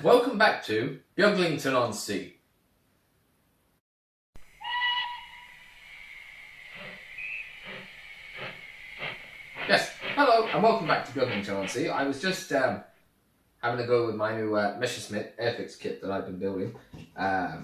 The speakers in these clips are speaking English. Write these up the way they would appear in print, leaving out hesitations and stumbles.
and welcome back to Beaglington-On-Sea. Yes, hello and welcome back to Beaglington-On-Sea. I was just having a go with my new Messerschmitt Airfix kit that I've been building. I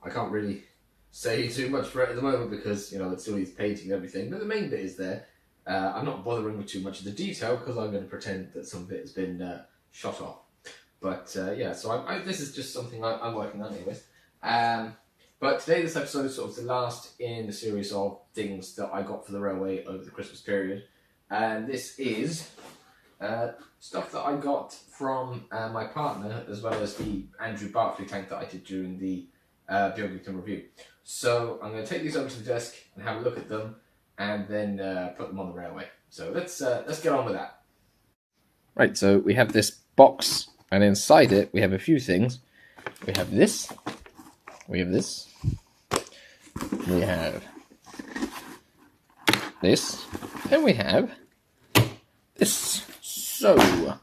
can't really say too much for it at the moment because, you know, it still needs painting and everything, but the main bit is there. I'm not bothering with too much of the detail because I'm going to pretend that some of it has been shot off. But yeah, so this is just something I'm working on anyways. But today, this episode is sort of the last in the series of things that I got for the railway over the Christmas period. And this is stuff that I got from my partner, as well as the Andrew Barclay tank that I did during the Beaglington review. So I'm going to take these over to the desk and have a look at them, and then put them on the railway. So let's get on with that. Right, so we have this box, and inside it we have a few things. We have this. We have this. We have this. And we have this. So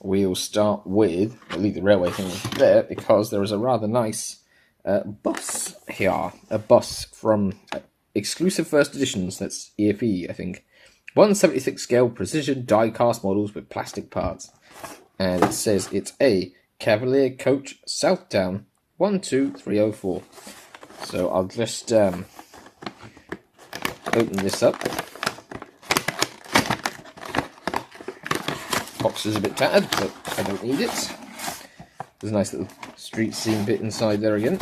we'll start with, I'll leave the railway thing there because there is a rather nice bus here. A bus from Exclusive First Editions, that's EFE, I think. 1/76 scale precision die cast models with plastic parts. And it says it's a Cavalier Coach Southdown 12304. So I'll just open this up. Box is a bit tattered, but I don't need it. There's a nice little street scene bit inside there again.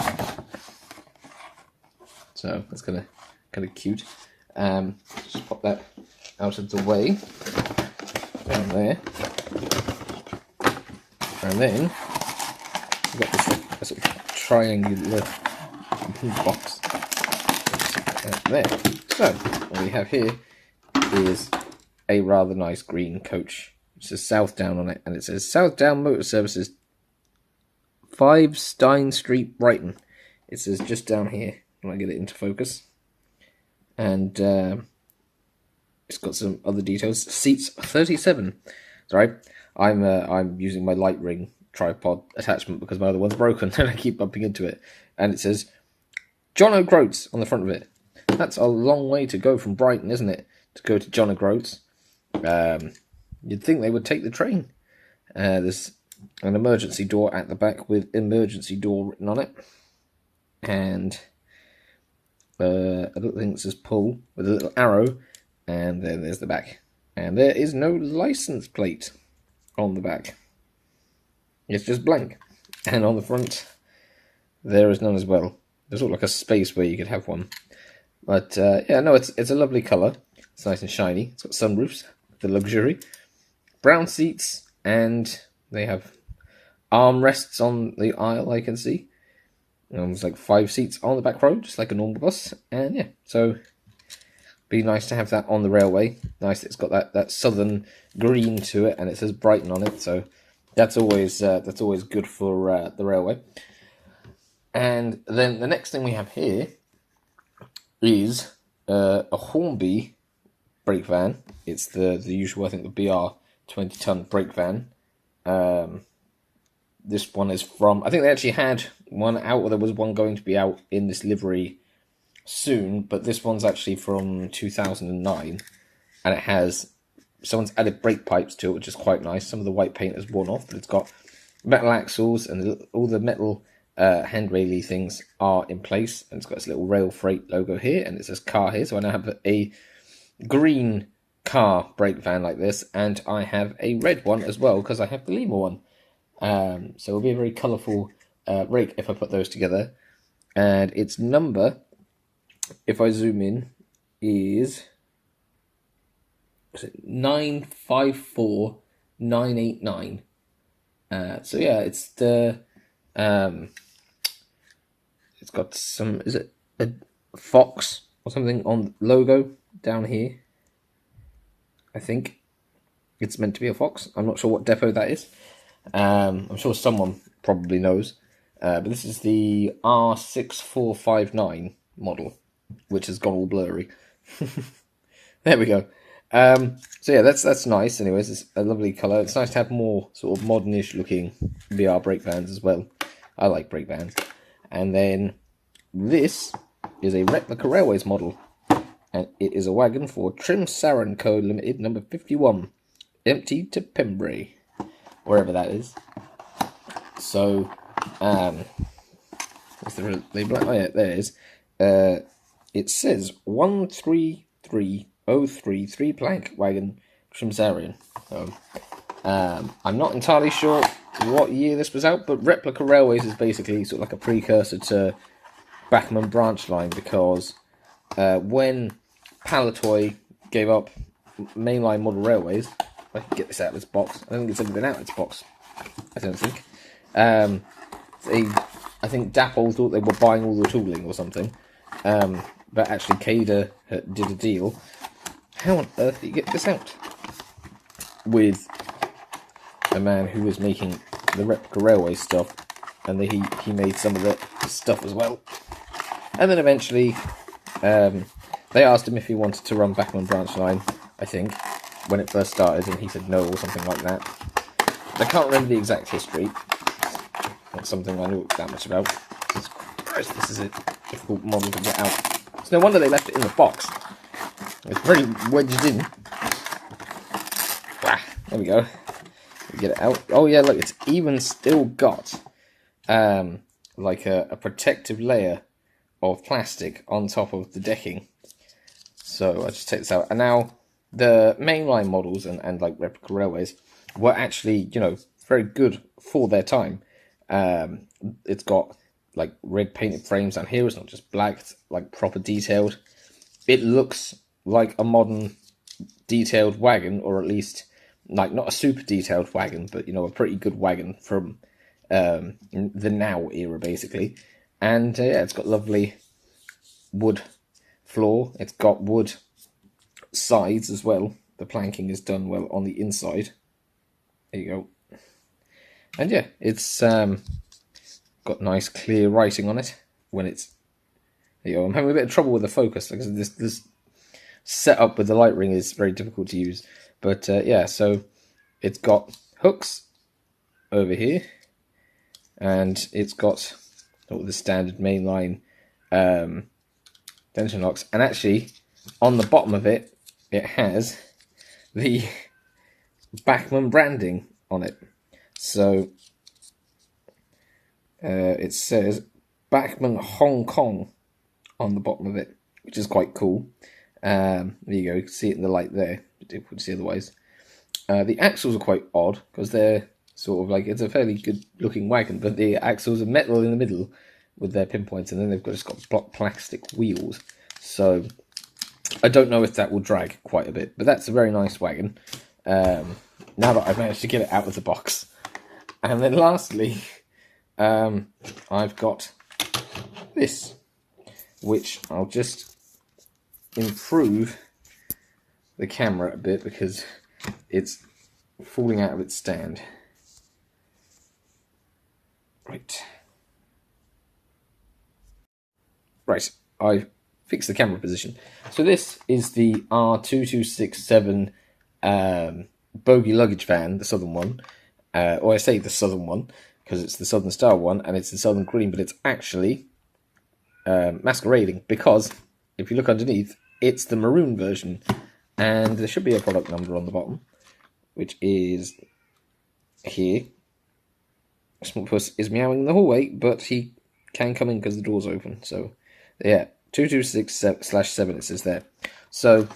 So that's kind of cute. Just pop that out of the way. Down there. And then we've got this sort of triangular box there. So what we have here is a rather nice green coach. It says Southdown on it, and it says Southdown Motor Services, 5 Stein Street, Brighton. It says just down here when I get it into focus, and it's got some other details. Seats 37. Sorry, I'm using my light ring tripod attachment because my other one's broken and I keep bumping into it. And it says John O'Groats on the front of it. That's a long way to go from Brighton, isn't it? To go to John O'Groats. You'd think they would take the train. There's an emergency door at the back with emergency door written on it. And a little thing that says pull with a little arrow. And then there's the back. And there is no license plate on the back. It's just blank. And on the front, there is none as well. There's sort of like a space where you could have one. But yeah, no, it's a lovely colour. It's nice and shiny. It's got sunroofs, the luxury. Brown seats, and they have armrests on the aisle, I can see. There's like 5 seats on the back row, just like a normal bus. And yeah, so be nice to have that on the railway. Nice that it's got that southern green to it, and it says Brighton on it, so that's always good for the railway. And then the next thing we have here is a Hornby brake van. It's the usual, I think, the BR 20-ton brake van. This one is from, I think they actually had one out, or there was one going to be out in this livery soon, but this one's actually from 2009, and it has, someone's added brake pipes to it, which is quite nice. Some of the white paint has worn off, but it's got metal axles, and all the metal handrail-y things are in place, and it's got this little rail freight logo here, and it says car here. So I now have a green car brake van like this, and I have a red one as well because I have the Lima one. So it'll be a very colourful rake if I put those together. And its number, if I zoom in, is 954989. So yeah, it's the it's got some, is it a fox or something on logo down here? I think it's meant to be a fox. I'm not sure what depot that is. I'm sure someone probably knows. But this is the R6459 model, which has gone all blurry. There we go. So yeah, that's nice. Anyways, it's a lovely colour. It's nice to have more sort of modernish looking VR brake vans as well. I like brake vans. And then this is a replica railways model, and it is a wagon for Trim Saran Co Limited, number 51, empty to Pembrey, wherever that is. So, what's the label? Oh yeah, there it is. It says 13303 3-plank wagon Trim Saran. So, I'm not entirely sure what year this was out, but Replica Railways is basically sort of like a precursor to Bachmann Branch Line, because when Palitoy gave up mainline model railways, if I can get this out of its box, I don't think it's ever been out of its box, I don't think. I think Dapple thought they were buying all the tooling or something, but actually Cada did a deal. How on earth did you get this out? With a man who was making the Replica Railway stuff, and he made some of the stuff as well. And then eventually, they asked him if he wanted to run Bachmann Branch Line, I think, when it first started, and he said no, or something like that. I can't remember the exact history. Not something I knew that much about. Jesus Christ, this is a difficult model to get out. It's no wonder they left it in the box. It's very wedged in. Ah, there we go. Get it out. Oh yeah, look, it's even still got like a protective layer of plastic on top of the decking. So I just take this out, and now the mainline models and like Replica Railways were actually, you know, very good for their time. It's got like red painted frames down here. It's not just black. It's like proper detailed. It looks like a modern detailed wagon, or at least like not a super detailed wagon, but you know, a pretty good wagon from the now era basically. And yeah, it's got lovely wood floor. It's got wood sides as well. The planking is done well on the inside. There you go. And yeah, it's got nice clear writing on it when it's. There you go. I'm having a bit of trouble with the focus because this setup with the light ring is very difficult to use. But yeah, so it's got hooks over here, and it's got all the standard mainline tension locks. And actually, on the bottom of it, it has the Bachmann branding on it. So it says Bachmann Hong Kong on the bottom of it, which is quite cool. There you go, you can see it in the light there, but difficult to see otherwise. The axles are quite odd, because they're sort of like, it's a fairly good looking wagon, but the axles are metal in the middle with their pinpoints, and then they've just got block plastic wheels. So I don't know if that will drag quite a bit, but that's a very nice wagon. Now that I've managed to get it out of the box. And then lastly, I've got this, which I'll just improve the camera a bit because it's falling out of its stand. Right, I fixed the camera position. So this is the R2267 bogie luggage van, the southern one. Or I say the southern one because it's the Southern Star one and it's the Southern Green, but it's actually masquerading, because if you look underneath, it's the maroon version, and there should be a product number on the bottom, which is here. Small Puss is meowing in the hallway, but he can come in because the door's open. So yeah, 226/7 it says there. So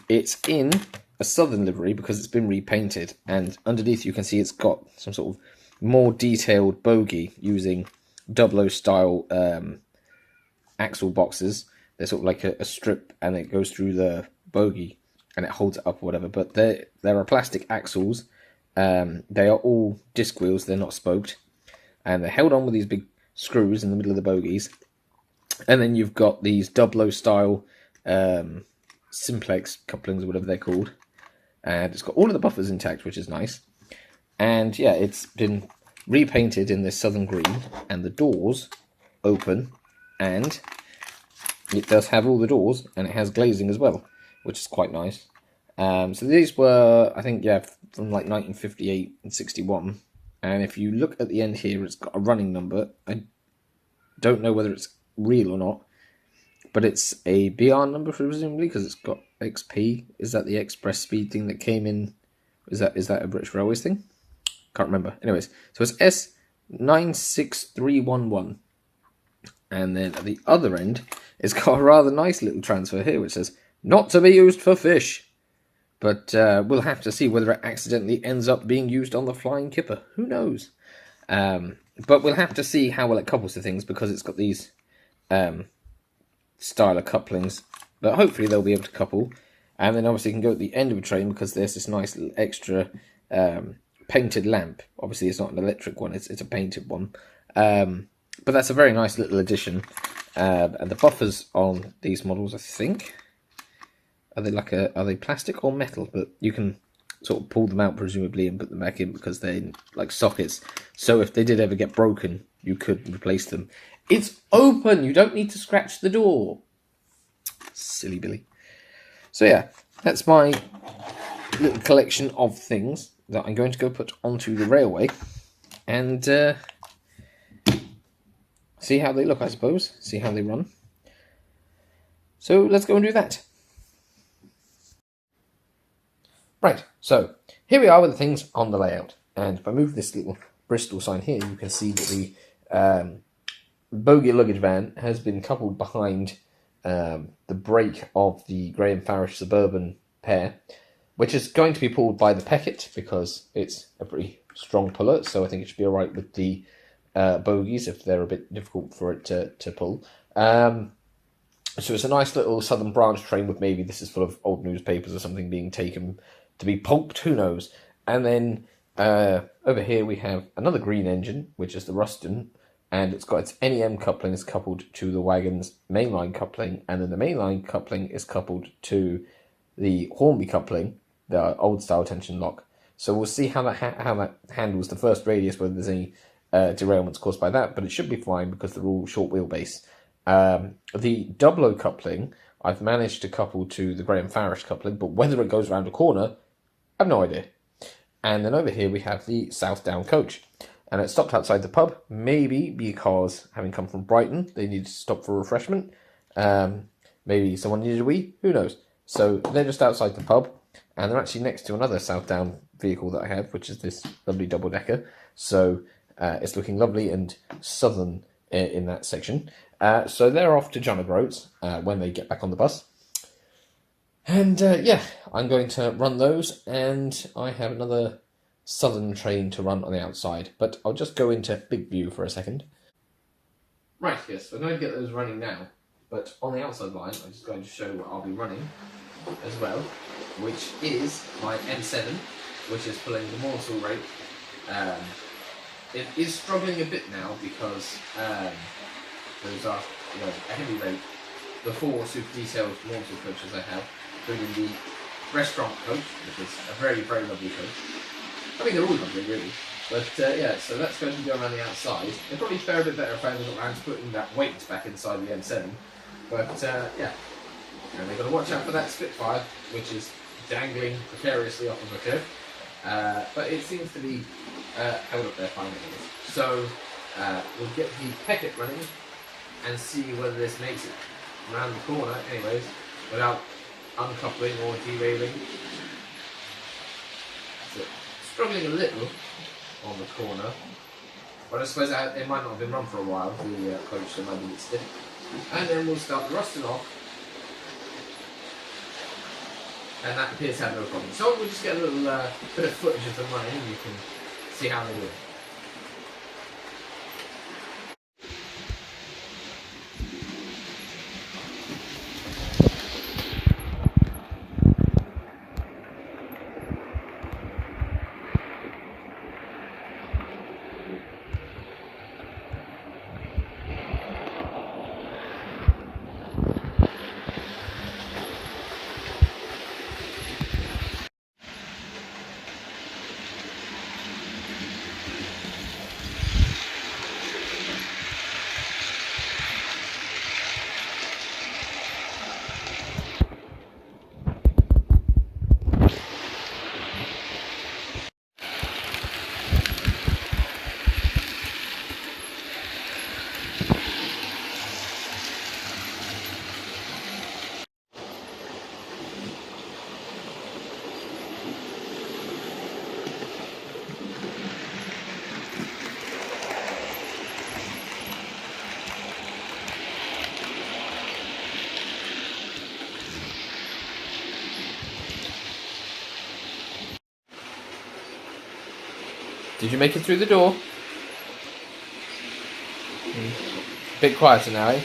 it's in a southern livery because it's been repainted, and underneath you can see it's got some sort of more detailed bogie using 00 style axle boxes. They're sort of like a strip, and it goes through the bogie and it holds it up or whatever. But there are plastic axles. They are all disc wheels. They're not spoked, and they're held on with these big screws in the middle of the bogies. And then you've got these 00 style simplex couplings or whatever they're called. And it's got all of the buffers intact, which is nice. And yeah, it's been repainted in this southern green, and the doors open, and it does have all the doors, and it has glazing as well, which is quite nice. So these were, I think, yeah, from like 1958 and 61. And if you look at the end here, it's got a running number. I don't know whether it's real or not, but it's a BR number presumably because it's got XP. Is that the express speed thing that came in? Is that a British Railways thing? Can't remember. Anyways, so it's S96311. And then at the other end, it's got a rather nice little transfer here, which says, not to be used for fish. But we'll have to see whether it accidentally ends up being used on the Flying Kipper. Who knows? But we'll have to see how well it couples to things, because it's got these style of couplings. But hopefully they'll be able to couple. And then obviously you can go at the end of a train, because there's this nice little extra painted lamp. Obviously it's not an electric one, it's a painted one. But that's a very nice little addition. And the buffers on these models, I think, are they plastic or metal? But you can sort of pull them out presumably and put them back in, because they're like sockets. So if they did ever get broken, you could replace them. It's open. You don't need to scratch the door. Silly Billy. So yeah, that's my little collection of things that I'm going to go put onto the railway and see how they look, I suppose. See how they run. So let's go and do that. Right, so here we are with the things on the layout. And if I move this little Bristol sign here, you can see that the bogie luggage van has been coupled behind the brake of the Graham Farish Suburban pair, which is going to be pulled by the Peckett because it's a pretty strong puller, so I think it should be alright with the bogies if they're a bit difficult for it to pull. So it's a nice little Southern Branch train with, maybe this is full of old newspapers or something being taken to be pulped, who knows. And then over here we have another green engine, which is the Ruston, and it's got its NEM coupling is coupled to the wagon's mainline coupling, and then the mainline coupling is coupled to the Hornby coupling, the old style tension lock. So we'll see how that handles the first radius, whether there's any derailments caused by that, but it should be fine because they're all short wheelbase. The double coupling I've managed to couple to the Graham Farish coupling, but whether it goes around a corner, I've no idea. And then over here we have the Southdown coach, and it stopped outside the pub, maybe because having come from Brighton they needed to stop for refreshment. Maybe someone needed a wee, who knows. So they're just outside the pub, and they're actually next to another Southdown vehicle that I have, which is this lovely double-decker. So it's looking lovely and southern in that section. So they're off to John O'Groats when they get back on the bus. And yeah, I'm going to run those, and I have another southern train to run on the outside. But I'll just go into big view for a second. Right, yes, we're going to get those running now. But on the outside line, I'm just going to show what I'll be running as well, which is my M7, which is pulling the Morsel rate. It is struggling a bit now because those are, a heavy rate. The 4 super detailed Morsel coaches I have, including the restaurant coach, which is a very, very lovely coach. I mean, they're all lovely, really. But yeah, so that's going to go around the outside. They'd probably fare a bit better if I got around to putting that weight back inside the M7. But yeah, and they've got to watch out for that Spitfire, which is dangling precariously off of a cliff. But it seems to be held up there fine. So we'll get the Peckett running and see whether this makes it around the corner, anyways, without uncoupling or derailing. So struggling a little on the corner, but I suppose it might not have been run for a while. The coach, so might be a bit stiff. And then we'll start the Ruston off, and that appears to have no problem. So we'll just get a little bit of footage of them running, and you can see how they do it. Did you make it through the door? Bit quieter now, eh?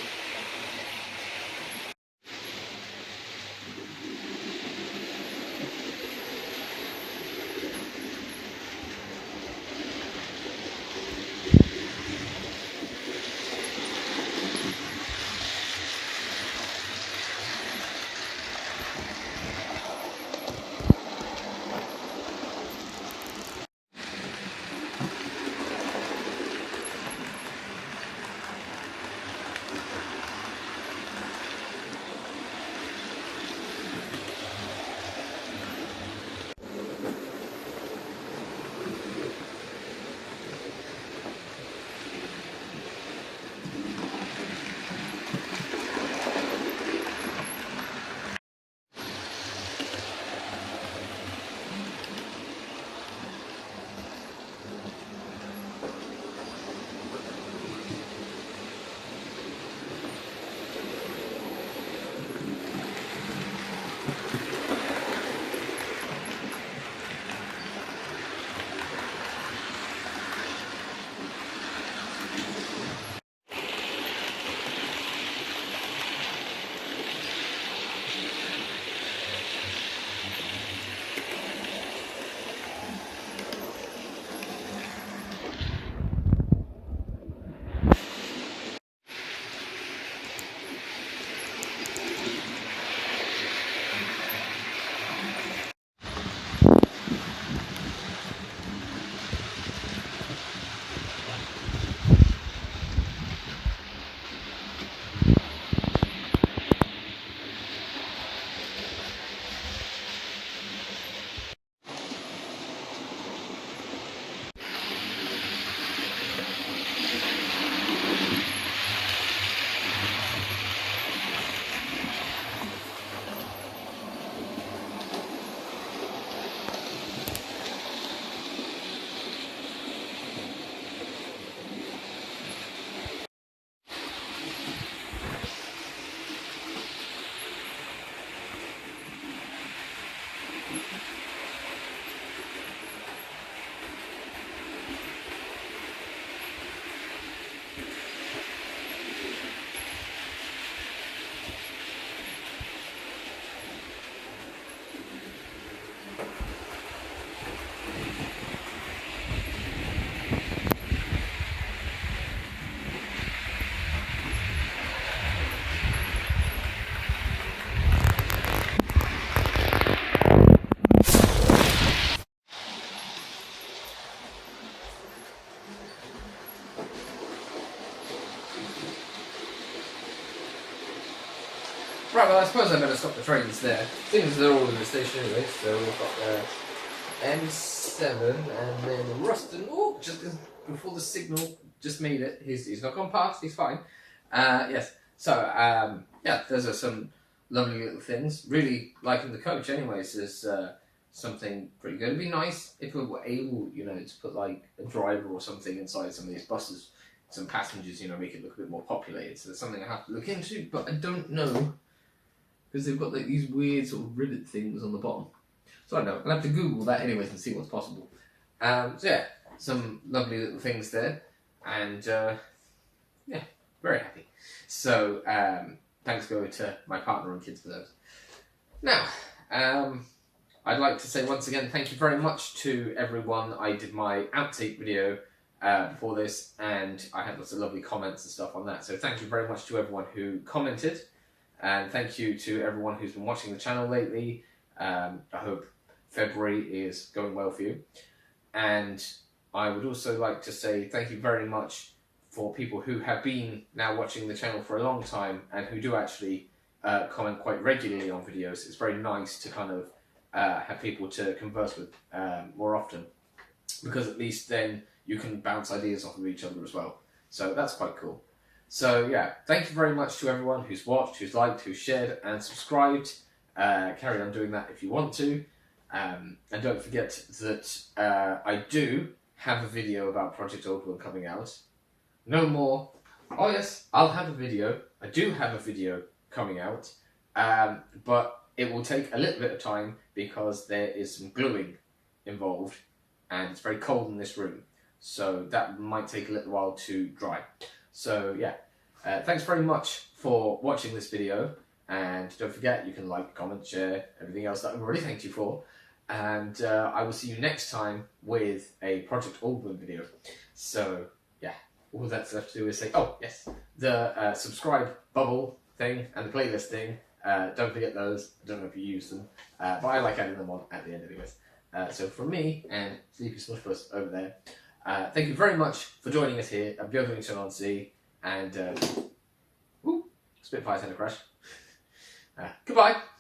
Right, well, I suppose I better stop the trains there. Things they're all in the station anyway, so we've got M7 and then Ruston. Oh, just before the signal just made it. He's not gone past, he's fine. Yes, so, yeah, those are some lovely little things. Really liking the coach anyways. There's something pretty good. It'd be nice if we were able, you know, to put like a driver or something inside some of these buses. Some passengers, you know, make it look a bit more populated. So that's something I have to look into, but I don't know. Because they've got like these weird sort of rivet things on the bottom. So I don't know. I'll have to Google that anyways and see what's possible. So yeah, some lovely little things there. And yeah, very happy. So thanks go to my partner and kids for those. Now, I'd like to say once again thank you very much to everyone. I did my outtake video before this and I had lots of lovely comments and stuff on that. So thank you very much to everyone who commented. And thank you to everyone who's been watching the channel lately. I hope February is going well for you. And I would also like to say thank you very much for people who have been now watching the channel for a long time and who do actually comment quite regularly on videos. It's very nice to kind of have people to converse with more often, because at least then you can bounce ideas off of each other as well. So that's quite cool. So yeah, thank you very much to everyone who's watched, who's liked, who's shared and subscribed. Carry on doing that if you want to. And don't forget that I do have a video about Project Aldwyn coming out. No more. Oh yes, I'll have a video. I do have a video coming out. But it will take a little bit of time because there is some gluing involved. and it's very cold in this room, so that might take a little while to dry. So yeah, thanks very much for watching this video, and don't forget you can like, comment, share, everything else that I've already thanked you for, and I will see you next time with a Project Aldwyn video. So yeah, all that's left to do is say, oh yes, the subscribe bubble thing and the playlist thing, don't forget those. I don't know if you use them, but I like adding them on at the end anyways. So from me and Sleepy Smushpuss over there, thank you very much for joining us here at Beaglington-On-Sea, and Spitfire's had a crash. Goodbye.